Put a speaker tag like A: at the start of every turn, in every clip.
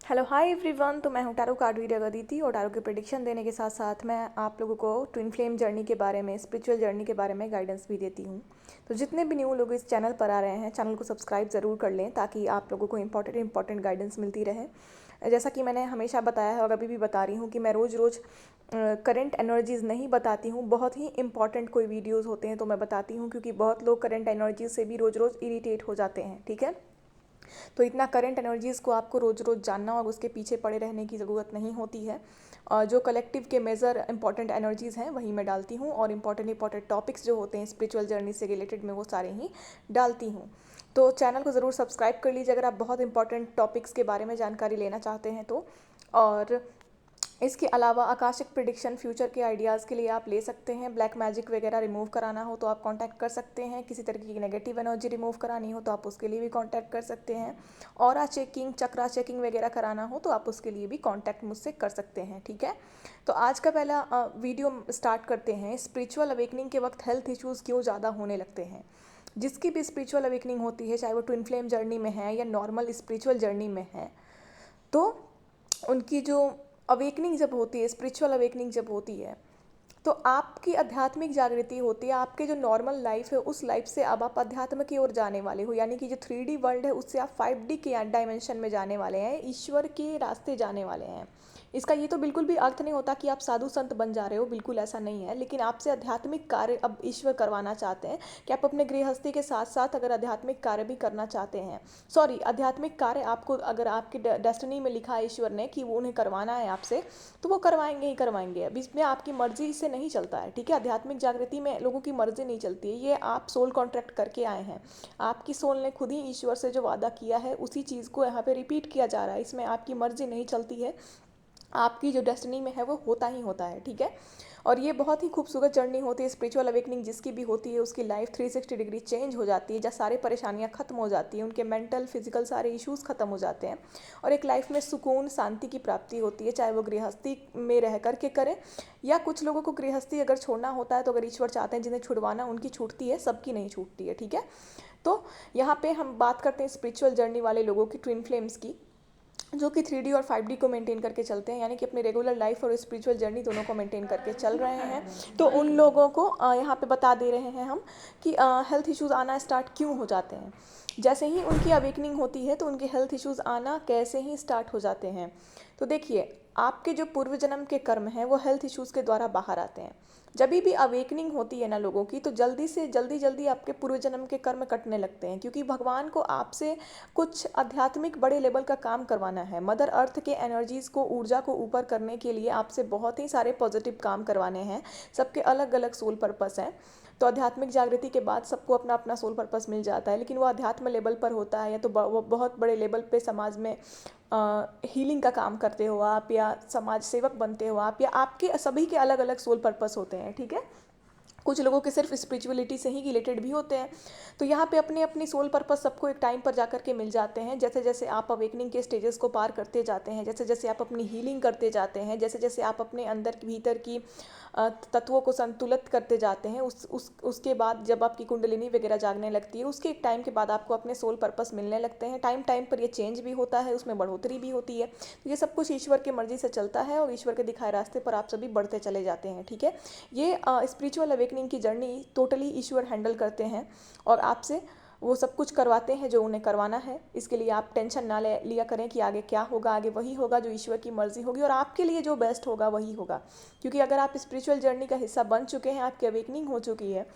A: Hello hi everyone. तो मैं हूँ टैरो कार्ड रीडर अदिति और टैरो की प्रेडिक्शन देने के साथ साथ मैं आप लोगों को ट्विन फ्लेम जर्नी के बारे में, स्पिरिचुअल जर्नी के बारे में गाइडेंस भी देती हूँ। तो जितने भी न्यू लोग इस चैनल पर आ रहे हैं, चैनल को सब्सक्राइब ज़रूर कर लें ताकि आप लोगों को इंपॉर्टेंट गाइडेंस मिलती रहे। जैसा कि मैंने हमेशा बताया है और अभी भी बता रही हूँ कि मैं रोज़ रोज़ करंट एनर्जीज़ नहीं बताती हूँ। बहुत ही इंपॉर्टेंट कोई वीडियोज़ होते हैं तो मैं बताती हूँ, क्योंकि बहुत लोग करंट एनर्जीज से भी रोज़ रोज़ इरीटेट हो जाते हैं। ठीक है, तो इतना करंट एनर्जीज़ को आपको रोज़ रोज़ जानना और उसके पीछे पड़े रहने की ज़रूरत नहीं होती है। जो कलेक्टिव के मेजर इंपॉर्टेंट एनर्जीज़ हैं वही मैं डालती हूँ, और इंपॉर्टेंट टॉपिक्स जो होते हैं स्पिरिचुअल जर्नी से रिलेटेड मैं वो सारे ही डालती हूँ। तो चैनल को ज़रूर सब्सक्राइब कर लीजिए अगर आप बहुत इंपॉर्टेंट टॉपिक्स के बारे में जानकारी लेना चाहते हैं तो। और इसके अलावा आकाशिक प्रिडिक्शन, फ्यूचर के आइडियाज़ के लिए आप ले सकते हैं। ब्लैक मैजिक वगैरह रिमूव कराना हो तो आप कांटेक्ट कर सकते हैं। किसी तरीके की नेगेटिव एनर्जी रिमूव करानी हो तो आप उसके लिए भी कांटेक्ट कर सकते हैं। ऑरा चेकिंग, चक्रा चेकिंग वगैरह कराना हो तो आप उसके लिए भी कांटेक्ट मुझसे कर सकते हैं। ठीक है, तो आज का पहला वीडियो स्टार्ट करते हैं। स्पिरिचुअल अवेकनिंग के वक्त हेल्थ इश्यूज़ क्यों ज़्यादा होने लगते हैं। जिसकी भी स्पिरिचुअल अवेकनिंग होती है, चाहे वो ट्विन फ्लेम जर्नी में है या नॉर्मल स्पिरिचुअल जर्नी में है, तो उनकी जो अवेकनिंग जब होती है, स्पिरिचुअल अवेकनिंग जब होती है, तो आपकी आध्यात्मिक जागृति होती है। आपके जो नॉर्मल लाइफ है उस लाइफ से अब आप अध्यात्म की ओर जाने वाले हो, यानी कि जो 3D वर्ल्ड है उससे आप 5D के डायमेंशन में जाने वाले हैं, ईश्वर के रास्ते जाने वाले हैं। इसका ये तो बिल्कुल भी अर्थ नहीं होता कि आप साधु संत बन जा रहे हो, बिल्कुल ऐसा नहीं है। लेकिन आपसे आध्यात्मिक कार्य अब ईश्वर करवाना चाहते हैं कि आप अपने गृहस्थी के साथ साथ अगर आध्यात्मिक कार्य भी करना चाहते हैं, सॉरी, आध्यात्मिक कार्य आपको अगर आपके डेस्टिनी में लिखा है ईश्वर ने कि वो उन्हें करवाना है आपसे, तो वो करवाएंगे ही करवाएंगे। अब इसमें आपकी मर्जी से नहीं चलता है। ठीक है, आध्यात्मिक जागृति में लोगों की मर्जी नहीं चलती है। ये आप सोल कॉन्ट्रैक्ट करके आए हैं। आपकी सोल ने खुद ही ईश्वर से जो वादा किया है उसी चीज़ को यहाँ पे रिपीट किया जा रहा है। इसमें आपकी मर्जी नहीं चलती है। आपकी जो डेस्टिनी में है वो होता ही होता है। ठीक है, और ये बहुत ही खूबसूरत जर्नी होती है। स्पिरिचुअल अवेकनिंग जिसकी भी होती है उसकी लाइफ 360 डिग्री चेंज हो जाती है, जहाँ सारी परेशानियाँ खत्म हो जाती हैं, उनके मेंटल फिजिकल सारे इश्यूज़ खत्म हो जाते हैं और एक लाइफ में सुकून शांति की प्राप्ति होती है, चाहे वो गृहस्थी में रह करके करें या कुछ लोगों को गृहस्थी अगर छोड़ना होता है तो अगर ईश्वर चाहते हैं जिन्हें छुड़वाना उनकी छूटती है, सबकी नहीं छूटती है। ठीक है, तो यहाँ पे हम बात करते हैं स्पिरिचुअल जर्नी वाले लोगों की, ट्विन फ्लेम्स की, जो कि 3D और 5D को मेंटेन करके चलते हैं, यानी कि अपने रेगुलर लाइफ और स्पिरिचुअल जर्नी दोनों को मेंटेन करके चल रहे हैं। तो उन लोगों को यहाँ पे बता दे रहे हैं हम कि हेल्थ इश्यूज़ आना स्टार्ट क्यों हो जाते हैं। जैसे ही उनकी अवेकनिंग होती है तो उनके हेल्थ इश्यूज़ आना कैसे ही स्टार्ट हो जाते हैं। तो देखिए, आपके जो पूर्व जन्म के कर्म हैं वो हेल्थ इश्यूज़ के द्वारा बाहर आते हैं। जब भी अवेकनिंग होती है ना लोगों की, तो जल्दी से जल्दी आपके पूर्व जन्म के कर्म कटने लगते हैं, क्योंकि भगवान को आपसे कुछ आध्यात्मिक बड़े लेवल का काम करवाना है। मदर अर्थ के एनर्जीज़ को, ऊर्जा को ऊपर करने के लिए आपसे बहुत ही सारे पॉजिटिव काम करवाने हैं। सबके अलग अलग सोल पर्पस हैं। तो आध्यात्मिक जागृति के बाद सबको अपना अपना सोल पर्पस मिल जाता है, लेकिन वो अध्यात्म लेवल पर होता है या तो वो बहुत बड़े लेवल पे समाज में हीलिंग का काम करते हो आप, या समाज सेवक बनते हो आप, या आपके सभी के अलग अलग सोल पर्पस होते हैं। ठीक है, कुछ लोगों के सिर्फ स्पिरिचुअलिटी से ही रिलेटेड भी होते हैं। तो यहाँ पे अपनी अपनी सोल पर्पस सबको एक टाइम पर जा कर के मिल जाते हैं। जैसे जैसे आप अवेकनिंग के स्टेजेस को पार करते जाते हैं, जैसे जैसे आप अपनी हीलिंग करते जाते हैं, जैसे जैसे आप अपने अंदर भीतर की तत्वों को संतुलित करते जाते हैं, उसके बाद जब आपकी कुंडलिनी वगैरह जागने लगती है, उसके एक टाइम के बाद आपको अपने सोल पर्पस मिलने लगते हैं। टाइम टाइम पर ये चेंज भी होता है, उसमें बढ़ोतरी भी होती है। तो ये सब कुछ ईश्वर की मर्जी से चलता है और ईश्वर के दिखाए रास्ते पर आप सभी बढ़ते चले जाते हैं। ठीक है, ये स्पिरिचुअल अवेकनिंग की जर्नी टोटली ईश्वर हैंडल करते हैं और आपसे वो सब कुछ करवाते हैं जो उन्हें करवाना है। इसके लिए आप टेंशन ना ले लिया करें कि आगे क्या होगा। आगे वही होगा जो ईश्वर की मर्जी होगी और आपके लिए जो बेस्ट होगा वही होगा। क्योंकि अगर आप स्पिरिचुअल जर्नी का हिस्सा बन चुके हैं, आपकी अवेकनिंग हो चुकी है,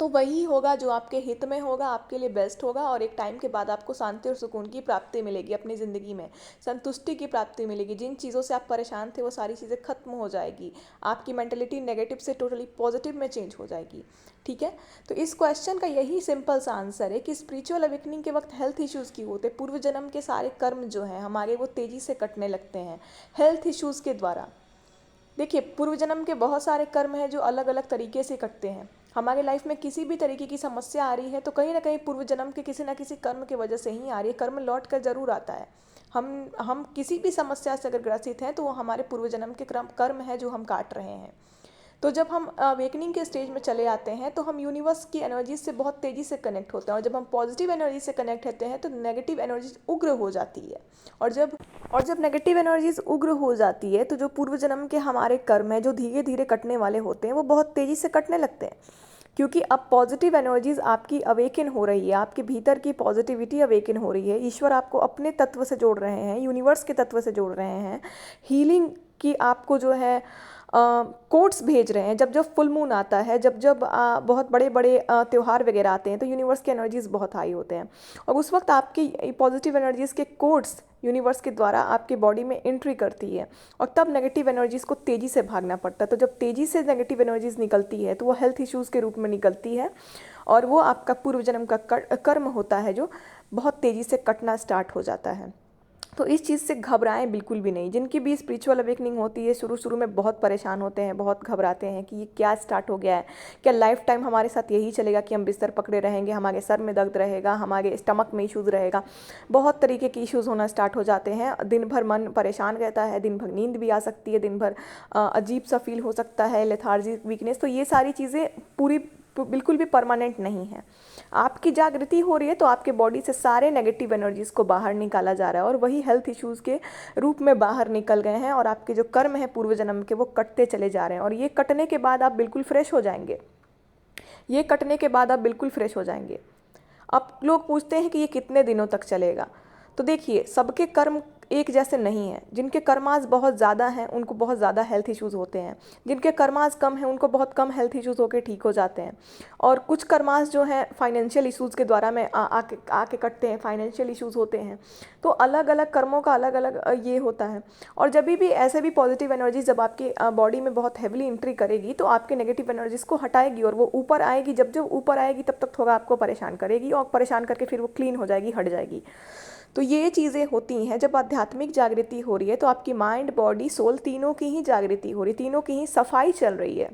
A: तो वही होगा जो आपके हित में होगा, आपके लिए बेस्ट होगा। और एक टाइम के बाद आपको शांति और सुकून की प्राप्ति मिलेगी, अपनी ज़िंदगी में संतुष्टि की प्राप्ति मिलेगी। जिन चीज़ों से आप परेशान थे वो सारी चीज़ें खत्म हो जाएगी। आपकी मेंटलिटी नेगेटिव से टोटली पॉजिटिव में चेंज हो जाएगी। ठीक है, तो इस क्वेश्चन का यही सिंपल सा आंसर है कि स्पिरिचुअल अवेकनिंग के वक्त हेल्थ इश्यूज़ क्यों होते। पूर्व जन्म के सारे कर्म जो हैं हमारे, वो तेज़ी से कटने लगते हैं हेल्थ इश्यूज़ के द्वारा। देखिए, पूर्व जन्म के बहुत सारे कर्म हैं जो अलग अलग तरीके से कटते हैं। हमारे लाइफ में किसी भी तरीके की समस्या आ रही है तो कहीं ना कहीं पूर्व जन्म के किसी ना किसी कर्म की वजह से ही आ रही है। कर्म लौट कर जरूर आता है। हम किसी भी समस्या से अगर ग्रसित हैं तो वो हमारे पूर्व जन्म के कर्म है जो हम काट रहे हैं। तो जब हम अवेकनिंग के स्टेज में चले आते हैं तो हम यूनिवर्स की एनर्जी से बहुत तेज़ी से कनेक्ट होते हैं, और जब हम पॉजिटिव एनर्जी से कनेक्ट होते हैं तो नेगेटिव एनर्जी उग्र हो जाती है। और और जब नेगेटिव एनर्जीज उग्र हो जाती है तो जो पूर्व जन्म के हमारे कर्म है जो धीरे धीरे कटने वाले होते हैं वो बहुत तेज़ी से कटने लगते हैं, क्योंकि अब पॉजिटिव एनर्जीज आपकी अवेकन हो रही है, आपके भीतर की पॉजिटिविटी अवेकन हो रही है। ईश्वर आपको अपने तत्व से जोड़ रहे हैं, यूनिवर्स के तत्व से जोड़ रहे हैं, हीलिंग की आपको जो है कोट्स भेज रहे हैं। जब जब फुल मून आता है, जब जब बहुत बड़े बड़े त्यौहार वगैरह आते हैं तो यूनिवर्स के एनर्जीज बहुत हाई होते हैं, और उस वक्त आपकी पॉजिटिव एनर्जीज के कोट्स यूनिवर्स के द्वारा आपके बॉडी में एंट्री करती है, और तब नेगेटिव एनर्जीज को तेज़ी से भागना पड़ता है। तो जब तेज़ी से नेगेटिव एनर्जीज निकलती है तो वो हेल्थ इश्यूज़ के रूप में निकलती है, और वो आपका पूर्व जन्म का कर्म होता है जो बहुत तेज़ी से कटना स्टार्ट हो जाता है। तो इस चीज़ से घबराएं बिल्कुल भी नहीं। जिनकी भी स्पिरिचुअल अवेकनिंग होती है शुरू शुरू में बहुत परेशान होते हैं, बहुत घबराते हैं कि ये क्या स्टार्ट हो गया है, क्या लाइफ टाइम हमारे साथ यही चलेगा कि हम बिस्तर पकड़े रहेंगे, हमारे सर में दर्द रहेगा, हमारे स्टमक में इश्यूज़ रहेगा। बहुत तरीके के इश्यूज़ होना स्टार्ट हो जाते हैं। दिन भर मन परेशान रहता है, दिन भर नींद भी आ सकती है, दिन भर अजीब सा फील हो सकता है, लेथार्जिक वीकनेस। तो ये सारी चीज़ें पूरी बिल्कुल भी परमानेंट नहीं है। आपकी जागृति हो रही है तो आपके बॉडी से सारे नेगेटिव एनर्जीज को बाहर निकाला जा रहा है, और वही हेल्थ इश्यूज़ के रूप में बाहर निकल गए हैं, और आपके जो कर्म है पूर्व जन्म के वो कटते चले जा रहे हैं। और ये कटने के बाद आप बिल्कुल फ्रेश हो जाएंगे, ये कटने के बाद आप बिल्कुल फ्रेश हो जाएंगे। अब लोग पूछते हैं कि ये कितने दिनों तक चलेगा। तो देखिए, सबके कर्म एक जैसे नहीं हैं। जिनके कर्मास बहुत ज़्यादा हैं उनको बहुत ज़्यादा हेल्थ इश्यूज़ होते हैं, जिनके कर्मास कम हैं उनको बहुत कम हेल्थ इश्यूज़ होकर ठीक हो जाते हैं। और कुछ कर्मास जो हैं फाइनेंशियल इश्यूज़ के द्वारा में आके कटते हैं, फाइनेंशियल इश्यूज़ होते हैं। तो अलग अलग कर्मों का अलग अलग ये होता है। और जब भी ऐसे भी पॉजिटिव एनर्जी जब आपकी बॉडी में बहुत हैविली एंट्री करेगी तो आपके नेगेटिव एनर्जीज को हटाएगी, और वो ऊपर आएगी। जब जब ऊपर आएगी तब तक थोड़ा आपको परेशान करेगी, और परेशान करके फिर वो क्लीन हो जाएगी, हट जाएगी। तो ये चीज़ें होती हैं। जब आध्यात्मिक जागृति हो रही है तो आपकी माइंड, बॉडी, सोल तीनों की ही जागृति हो रही है, तीनों की ही सफाई चल रही है।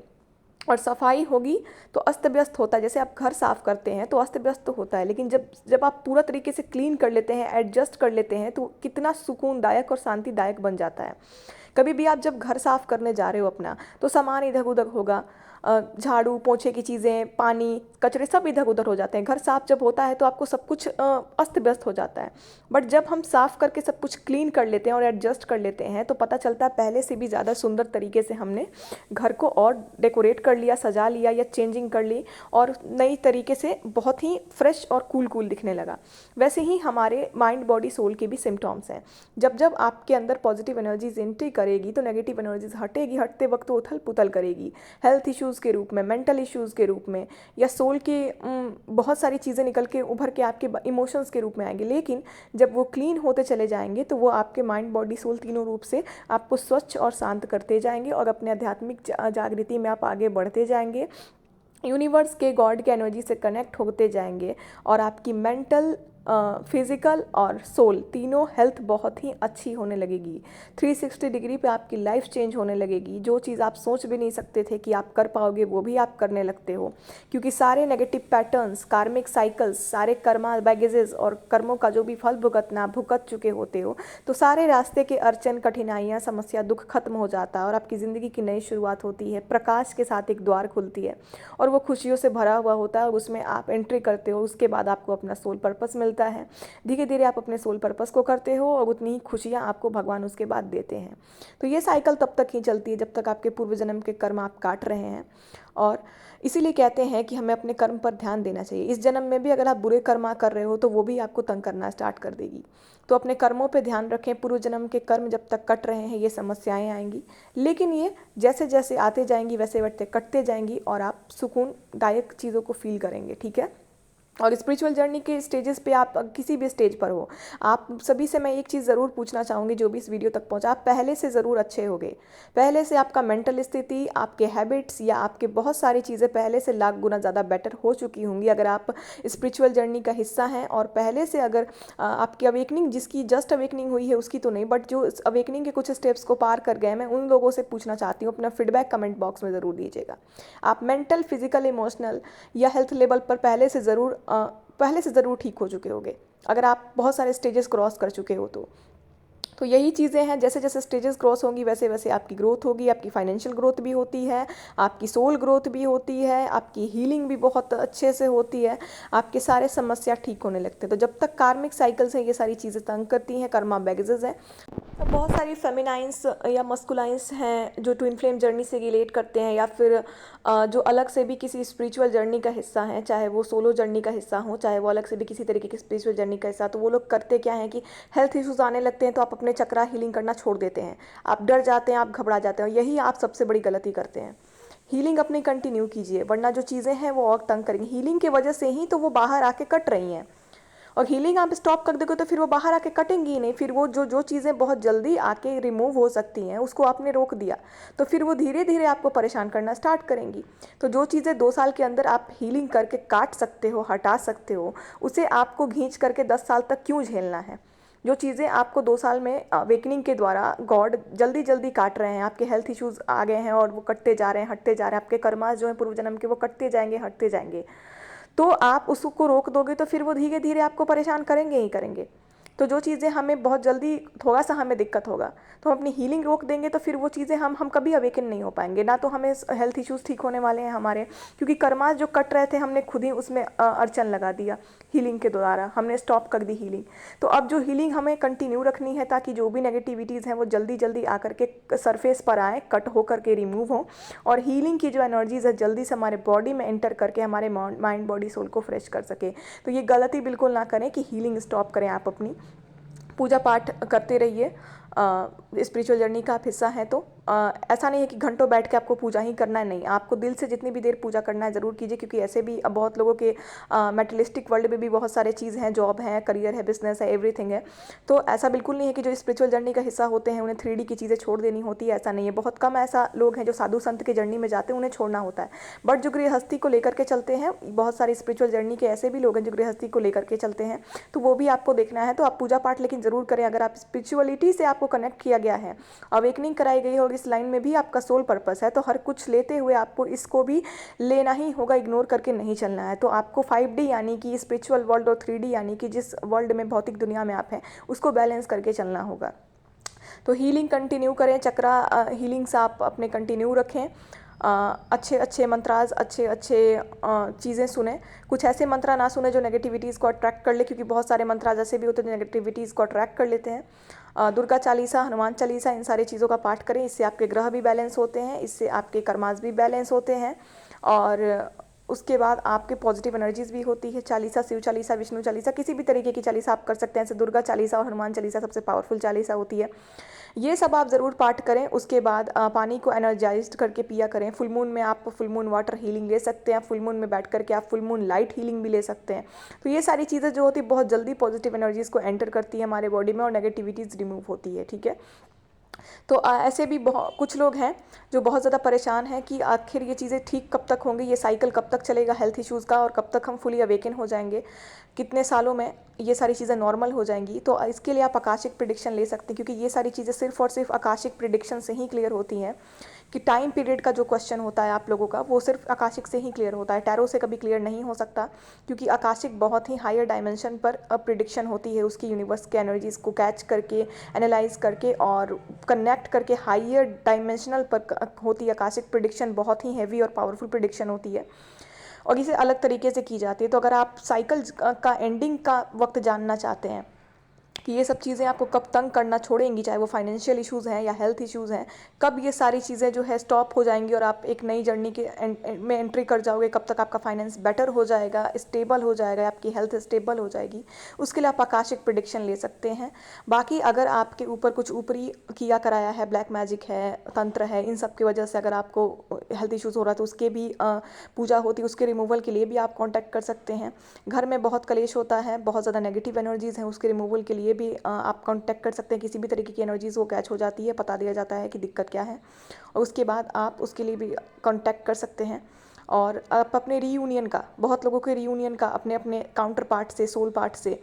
A: और सफाई होगी तो अस्त व्यस्त होता है। जैसे आप घर साफ़ करते हैं तो अस्त व्यस्त तो होता है, लेकिन जब आप पूरा तरीके से क्लीन कर लेते हैं, एडजस्ट कर लेते हैं, तो कितना सुकूनदायक और शांतिदायक बन जाता है। कभी भी आप जब घर साफ़ करने जा रहे हो अपना, तो सामान इधर उधर होगा, झाड़ू पोछे की चीज़ें, पानी, कचरे सब इधर उधर हो जाते हैं। घर साफ़ जब होता है तो आपको सब कुछ अस्त व्यस्त हो जाता है। बट जब हम साफ़ करके सब कुछ क्लीन कर लेते हैं और एडजस्ट कर लेते हैं तो पता चलता है पहले से भी ज़्यादा सुंदर तरीके से हमने घर को और डेकोरेट कर लिया, सजा लिया, या चेंजिंग कर ली, और नई तरीके से बहुत ही फ्रेश और कूल दिखने लगा। वैसे ही हमारे माइंड, बॉडी, सोल के भी सिम्टम्स हैं। जब जब आपके अंदर पॉजिटिव एनर्जीज एंट्री करेगी तो नेगेटिव एनर्जीज हटेगी, हटते वक्त वो उथल पुथल करेगी, हेल्थ इश्यूज़ के रूप में, मेंटल इश्यूज़ के रूप में, या सोल के बहुत सारी चीज़ें निकल के उभर के आपके इमोशंस के रूप में आएंगे। लेकिन जब वो क्लीन होते चले जाएंगे तो वो आपके माइंड, बॉडी, सोल तीनों रूप से आपको स्वच्छ और शांत करते जाएंगे, और अपने आध्यात्मिक जागृति में आप आगे बढ़ते जाएंगे, यूनिवर्स के, गॉड के एनर्जी से कनेक्ट होते जाएंगे, और आपकी मेंटल, फिज़िकल और सोल तीनों हेल्थ बहुत ही अच्छी होने लगेगी। 360 डिग्री पे आपकी लाइफ चेंज होने लगेगी। जो चीज़ आप सोच भी नहीं सकते थे कि आप कर पाओगे वो भी आप करने लगते हो, क्योंकि सारे नेगेटिव पैटर्न्स, कार्मिक साइकिल्स, सारे कर्मा बैगेजेस और कर्मों का जो भी फल भुगत चुके होते हो, तो सारे रास्ते के अड़चन, कठिनाइयाँ, समस्या, दुख खत्म हो जाता है, और आपकी ज़िंदगी की नई शुरुआत होती है। प्रकाश के साथ एक द्वार खुलती है और वो खुशियों से भरा हुआ होता है, और उसमें आप एंट्री करते हो। उसके बाद आपको अपना सोल पर्पस मिलता है। धीरे धीरे आप अपने सोल पर्पस को करते हो, और उतनी ही खुशियां आपको भगवान उसके बाद देते हैं। तो ये साइकिल तब तक ही चलती है जब तक आपके पूर्व जन्म के कर्म आप काट रहे हैं। और इसीलिए कहते हैं कि हमें अपने कर्म पर ध्यान देना चाहिए। इस जन्म में भी अगर आप बुरे कर्म कर रहे हो तो वो भी आपको तंग करना स्टार्ट कर देगी। तो अपने कर्मों पे ध्यान रखें। पूर्व जन्म के कर्म जब तक कट रहे हैं ये समस्याएं आएंगी, लेकिन ये जैसे जैसे आते जाएंगी वैसे वैसे कटते जाएंगी, और आप सुकूनदायक चीज़ों को फील करेंगे। ठीक है। और स्पिरिचुअल जर्नी के स्टेजेस पे आप किसी भी स्टेज पर हो, आप सभी से मैं एक चीज़ ज़रूर पूछना चाहूँगी, जो भी इस वीडियो तक पहुँचा, आप पहले से ज़रूर अच्छे होगे। पहले से आपका मेंटल स्थिति, आपके हैबिट्स, या आपके बहुत सारी चीज़ें पहले से लाख गुना ज़्यादा बेटर हो चुकी होंगी अगर आप स्पिरिचुअल जर्नी का हिस्सा हैं। और पहले से अगर आपकी अवेकनिंग, जिसकी जस्ट अवेकनिंग हुई है उसकी तो नहीं, बट जो अवेकनिंग के कुछ स्टेप्स को पार कर गए, मैं उन लोगों से पूछना चाहती हूँ, अपना फीडबैक कमेंट बॉक्स में ज़रूर दीजिएगा। आप मेंटल, फिजिकल, इमोशनल या हेल्थ लेवल पर पहले से ज़रूर ठीक हो चुके होंगे, अगर आप बहुत सारे स्टेजेस क्रॉस कर चुके हो तो यही चीज़ें हैं। जैसे जैसे स्टेजेस क्रॉस होंगी वैसे वैसे आपकी ग्रोथ होगी। आपकी फाइनेंशियल ग्रोथ भी होती है, आपकी सोल ग्रोथ भी होती है, आपकी हीलिंग भी बहुत अच्छे से होती है, आपके सारे समस्या ठीक होने लगते हैं। तो जब तक कार्मिक साइकिल्स हैं, ये सारी चीज़ें तंग करती हैं, कर्मा बैगेजेस हैं, बहुत सारी फेमिनाइंस या मस्कुलाइंस हैं जो ट्विन फ्लेम जर्नी से रिलेट करते हैं, या फिर जो अलग से भी किसी स्पिरिचुअल जर्नी का हिस्सा हैं, चाहे वो सोलो जर्नी का हिस्सा हो, चाहे वो अलग से भी किसी तरीके की स्पिरिचुअल जर्नी का हिस्सा। तो वो लोग करते क्या हैं कि हेल्थ इश्यूज आने लगते हैं तो आप अपने चक्रा हीलिंग करना छोड़ देते हैं, आप डर जाते हैं, आप घबरा जाते हैं, और यही आप सबसे बड़ी गलती करते हैं। हीलिंग अपनी कंटिन्यू कीजिए, वरना जो चीज़ें हैं वो और तंग करेंगी। हीलिंग की वजह से ही तो वो बाहर आके कट रही हैं, और हीलिंग आप स्टॉप कर दोगे तो फिर वो बाहर आके कटेंगी ही नहीं। फिर वो जो जो चीज़ें बहुत जल्दी आके रिमूव हो सकती हैं उसको आपने रोक दिया, तो फिर वो धीरे धीरे आपको परेशान करना स्टार्ट करेंगी। तो जो चीज़ें 2 साल के अंदर आप हीलिंग करके काट सकते हो, हटा सकते हो, उसे आपको खींच करके 10 साल तक क्यों झेलना है। जो चीज़ें आपको 2 साल में अवेकनिंग के द्वारा गॉड जल्दी जल्दी काट रहे हैं, आपके हेल्थ इश्यूज आ गए हैं और वो कटते जा रहे हैं, हटते जा रहे हैं, आपके कर्मास जो हैं पूर्व जन्म के वो कटते जाएंगे, हटते जाएंगे, तो आप उसको रोक दोगे तो फिर वो धीरे धीरे आपको परेशान करेंगे ही करेंगे। तो जो चीज़ें हमें बहुत जल्दी थोड़ा सा हमें दिक्कत होगा तो हम अपनी हीलिंग रोक देंगे, तो फिर वो चीज़ें हम कभी अवेकन नहीं हो पाएंगे, ना तो हमें हेल्थ इश्यूज ठीक होने वाले हैं हमारे, क्योंकि कर्मास जो कट रहे थे हमने खुद ही उसमें अड़चन लगा दिया। हीलिंग के द्वारा हमने स्टॉप कर दी हीलिंग। तो अब जो हीलिंग हमें कंटिन्यू रखनी है, ताकि जो भी नेगेटिविटीज़ हैं वो जल्दी जल्दी आकर के सरफेस पर आए, कट हो करके रिमूव हो, और हीलिंग की जो एनर्जीज है जल्दी से हमारे बॉडी में एंटर करके हमारे माइंड बॉडी सोल को फ्रेश कर सके। तो ये गलती बिल्कुल ना करें कि हीलिंग स्टॉप करें। आप अपनी पूजा पाठ करते रहिए, स्पिरिचुअल जर्नी का आप हिस्सा हैं तो ऐसा नहीं है कि घंटों बैठ के आपको पूजा ही करना है, नहीं, आपको दिल से जितनी भी देर पूजा करना है ज़रूर कीजिए, क्योंकि ऐसे भी अब बहुत लोगों के मेटलिस्टिक वर्ल्ड में भी बहुत सारे चीज़ हैं, जॉब है, करियर है, बिजनेस है, एवरीथिंग है। तो ऐसा बिल्कुल नहीं है कि जो स्पिरिचुअल जर्नी का हिस्सा होते हैं उन्हें 3D की चीज़ें छोड़ देनी होती है, ऐसा नहीं है। बहुत कम ऐसा लोग हैं जो साधु संत के जर्नी में जाते हैं उन्हें छोड़ना होता है, बट जो गृहस्थी को लेकर के चलते हैं, बहुत सारे स्पिरिचुअल जर्नी के ऐसे भी लोग हैं जो गृहस्थी को लेकर के चलते हैं, तो वो भी आपको देखना है। तो आप पूजा पाठ लेकिन ज़रूर करें। अगर आप स्पिरिचुअलिटी से आपको कनेक्ट किया गया है, अवेकनिंग कराई गई है और इस लाइन में भी आपका सोल पर्पस है, तो हर कुछ लेते हुए आपको इसको भी लेना ही होगा, इग्नोर करके नहीं चलना है। तो आपको 5D यानी कि स्पिरिचुअल वर्ल्ड और 3D यानी कि जिस वर्ल्ड में, भौतिक दुनिया में आप हैं, उसको बैलेंस करके चलना होगा। तो हीलिंग कंटिन्यू करें, चक्रा हीलिंग्स आप अपने कंटिन्यू रखें, अच्छे अच्छे मंत्राज, अच्छे अच्छे चीज़ें सुने। कुछ ऐसे मंत्रा ना सुने जो नेगेटिविटीज़ को अट्रैक्ट कर ले, क्योंकि बहुत सारे मंत्राज ऐसे भी होते हैं जो नेगेटिविटीज़ को अट्रैक्ट कर लेते हैं। दुर्गा चालीसा, हनुमान चालीसा, इन सारी चीज़ों का पाठ करें। इससे आपके ग्रह भी बैलेंस होते हैं, इससे आपके कर्मास भी बैलेंस होते हैं, और उसके बाद आपके पॉजिटिव एनर्जीज भी होती है। चालीसा, शिव चालीसा, विष्णु चालीसा, किसी भी तरीके की चालीसा आप कर सकते हैं। जैसे दुर्गा चालीसा और हनुमान चालीसा सबसे पावरफुल चालीसा होती है। ये सब आप ज़रूर पाठ करें। उसके बाद पानी को एनर्जाइज्ड करके पिया करें। फुल मून में आप फुल मून वाटर हीलिंग ले सकते हैं, फुल मून में बैठ करके आप फुल मून लाइट हीलिंग भी ले सकते हैं। तो ये सारी चीज़ें जो होती है बहुत जल्दी पॉजिटिव एनर्जीज़ को एंटर करती है हमारे बॉडी में, और नेगेटिविटीज़ रिमूव होती है, ठीक है। तो ऐसे भी बहुत कुछ लोग हैं जो बहुत ज़्यादा परेशान हैं कि आखिर ये चीज़ें ठीक कब तक होंगी, ये साइकिल कब तक चलेगा हेल्थ इश्यूज़ का, और कब तक हम फुली अवेकन हो जाएंगे, कितने सालों में ये सारी चीज़ें नॉर्मल हो जाएंगी। तो इसके लिए आप आकाशिक प्रिडिक्शन ले सकते हैं, क्योंकि ये सारी चीज़ें सिर्फ और सिर्फ आकाशिक प्रिडिक्शन से ही क्लियर होती हैं। कि टाइम पीरियड का जो क्वेश्चन होता है आप लोगों का, वो सिर्फ आकाशिक से ही क्लियर होता है, टैरो से कभी क्लियर नहीं हो सकता, क्योंकि आकाशिक बहुत ही हायर डायमेंशन पर प्रिडिक्शन होती है, उसकी यूनिवर्स के एनर्जीज़ को कैच करके, एनालाइज करके और कनेक्ट करके हायर डायमेंशनल पर होती है आकाशिक प्रिडिक्शन। बहुत ही हैवी और पावरफुल प्रिडिक्शन होती है, और इसे अलग तरीके से की जाती है। तो अगर आप साइकिल का एंडिंग का वक्त जानना चाहते हैं कि ये सब चीज़ें आपको कब तंग करना छोड़ेंगी, चाहे वो फाइनेंशियल इश्यूज़ हैं या हेल्थ इश्यूज़ हैं, कब ये सारी चीज़ें जो है स्टॉप हो जाएंगी और आप एक नई जर्नी के में एंट्री कर जाओगे, कब तक आपका फाइनेंस बेटर हो जाएगा, स्टेबल हो जाएगा, आपकी हेल्थ स्टेबल हो जाएगी, उसके लिए आप आकाशिक प्रिडिक्शन ले सकते हैं। बाकी अगर आपके ऊपर कुछ ऊपरी किया कराया है, ब्लैक मैजिक है, तंत्र है, इन सब की वजह से अगर आपको हेल्थ इश्यूज़ हो रहा है तो उसके भी पूजा होती है, उसके रिमूवल के लिए भी आप कॉन्टैक्ट कर सकते हैं। घर में बहुत कलेश होता है, बहुत ज़्यादा नेगेटिव एनर्जीज़ हैं, उसके रिमूवल के लिए भी आप कांटेक्ट कर सकते हैं। किसी भी तरीके की एनर्जीज़ वो कैच हो जाती है, बता दिया जाता है कि दिक्कत क्या है, और उसके बाद आप उसके लिए भी कांटेक्ट कर सकते हैं। और आप अपने रीयूनियन का, बहुत लोगों के रीयूनियन का अपने अपने काउंटर पार्ट से, सोल पार्ट से,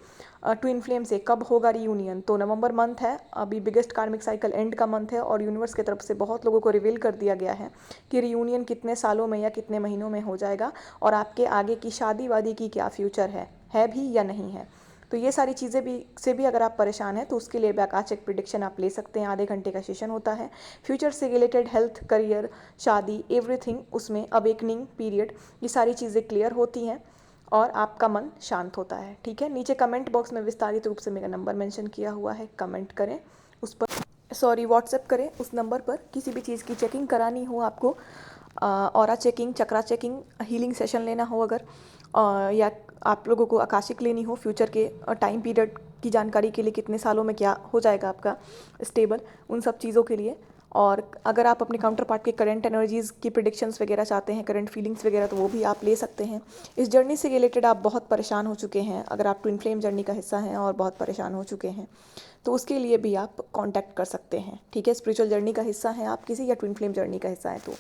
A: ट्विन फ्लेम से कब होगा रीयूनियन, तो नवंबर मंथ है, अभी बिगेस्ट कार्मिक साइकिल एंड का मंथ है, और यूनिवर्स की तरफ से बहुत लोगों को रिवील कर दिया गया है कि रीयूनियन कितने सालों में या कितने महीनों में हो जाएगा, और आपके आगे की शादी वादी की क्या फ्यूचर है भी या नहीं है। तो ये सारी चीज़ें भी अगर आप परेशान हैं तो उसके लिए भी आकाशिक प्रिडिक्शन आप ले सकते हैं। आधे घंटे का सेशन होता है। फ्यूचर से रिलेटेड हेल्थ, करियर, शादी, एवरीथिंग, उसमें अवेकनिंग पीरियड, ये सारी चीज़ें क्लियर होती हैं और आपका मन शांत होता है, ठीक है। नीचे कमेंट बॉक्स में विस्तारित रूप से मेरा नंबर मेंशन किया हुआ है, कमेंट करें उस पर। व्हाट्सएप करें उस नंबर पर। किसी भी चीज़ की चेकिंग करानी हो आपको, ऑरा चेकिंग, चक्रा चेकिंग, हीलिंग सेशन लेना हो अगर, या आप लोगों को आकाशिक लेनी हो फ्यूचर के टाइम पीरियड की जानकारी के लिए, कितने सालों में क्या हो जाएगा आपका स्टेबल, उन सब चीज़ों के लिए। और अगर आप अपने काउंटर पार्ट के करंट एनर्जीज़ की प्रिडिक्शंस वगैरह चाहते हैं, करंट फीलिंग्स वगैरह, तो वो भी आप ले सकते हैं। इस जर्नी से रिलेटेड आप बहुत परेशान हो चुके हैं, अगर आप ट्विन फ्लेम जर्नी का हिस्सा हैं और बहुत परेशान हो चुके हैं, तो उसके लिए भी आप कांटेक्ट कर सकते हैं। ठीक है, स्पिरिचुअल जर्नी का हिस्सा हैं आप किसी, या ट्विन फ्लेम जर्नी का हिस्सा है तो।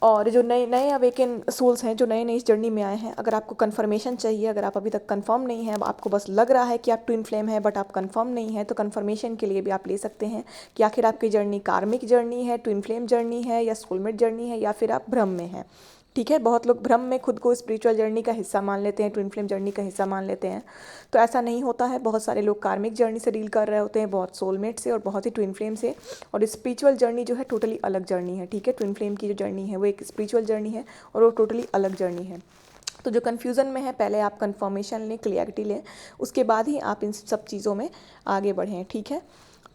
A: और जो नए नए अवेकन सोल्स हैं, जो नए नए इस जर्नी में आए हैं, अगर आपको कंफर्मेशन चाहिए, अगर आप अभी तक कंफर्म नहीं है, आपको बस लग रहा है कि आप ट्विन फ्लेम है बट आप कंफर्म नहीं है, तो कंफर्मेशन के लिए भी आप ले सकते हैं कि आखिर आपकी जर्नी कार्मिक जर्नी है, ट्विन फ्लेम जर्नी है, या सोलमेट जर्नी है, या फिर आप भ्रम में हैं। ठीक है, बहुत लोग भ्रम में खुद को स्पिरिचुअल जर्नी का हिस्सा मान लेते हैं, ट्विन फ्लेम जर्नी का हिस्सा मान लेते हैं, तो ऐसा नहीं होता है। बहुत सारे लोग कार्मिक जर्नी से डील कर रहे होते हैं, बहुत सोलमेट से और बहुत ही ट्विन फ्लेम से। और स्पिरिचुअल जर्नी जो है टोटली अलग जर्नी है। ठीक है, ट्विन फ्लेम की जो जर्नी है वो एक स्पिरिचुअल जर्नी है और वो टोटली अलग जर्नी है। तो जो कन्फ्यूज़न में है, पहले आप कन्फर्मेशन लें, क्लियरिटी लें, उसके बाद ही आप इन सब चीज़ों में आगे बढ़ें। ठीक है,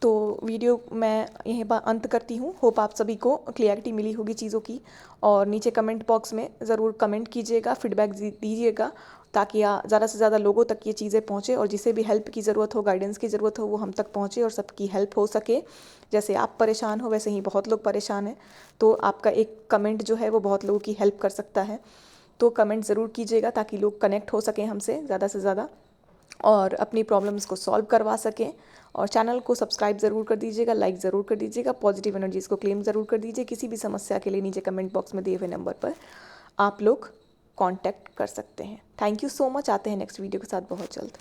A: तो वीडियो मैं यहीं पर अंत करती हूँ। होप आप सभी को क्लियरिटी मिली होगी चीज़ों की। और नीचे कमेंट बॉक्स में ज़रूर कमेंट कीजिएगा, फीडबैक दीजिएगा, ताकि ज़्यादा से ज़्यादा लोगों तक ये चीज़ें पहुँचे, और जिसे भी हेल्प की ज़रूरत हो, गाइडेंस की ज़रूरत हो, वो हम तक पहुँचे और सबकी हेल्प हो सके। जैसे आप परेशान हो वैसे ही बहुत लोग परेशान हैं, तो आपका एक कमेंट जो है वो बहुत लोगों की हेल्प कर सकता है। तो कमेंट ज़रूर कीजिएगा ताकि लोग कनेक्ट हो सकें हमसे ज़्यादा से ज़्यादा और अपनी प्रॉब्लम्स को सॉल्व करवा सकें। और चैनल को सब्सक्राइब ज़रूर कर दीजिएगा, लाइक ज़रूर कर दीजिएगा, पॉजिटिव एनर्जीज़ को क्लेम ज़रूर कर दीजिए। किसी भी समस्या के लिए नीचे कमेंट बॉक्स में दिए हुए नंबर पर आप लोग कांटेक्ट कर सकते हैं। Thank you so much. आते हैं नेक्स्ट वीडियो के साथ बहुत जल्द।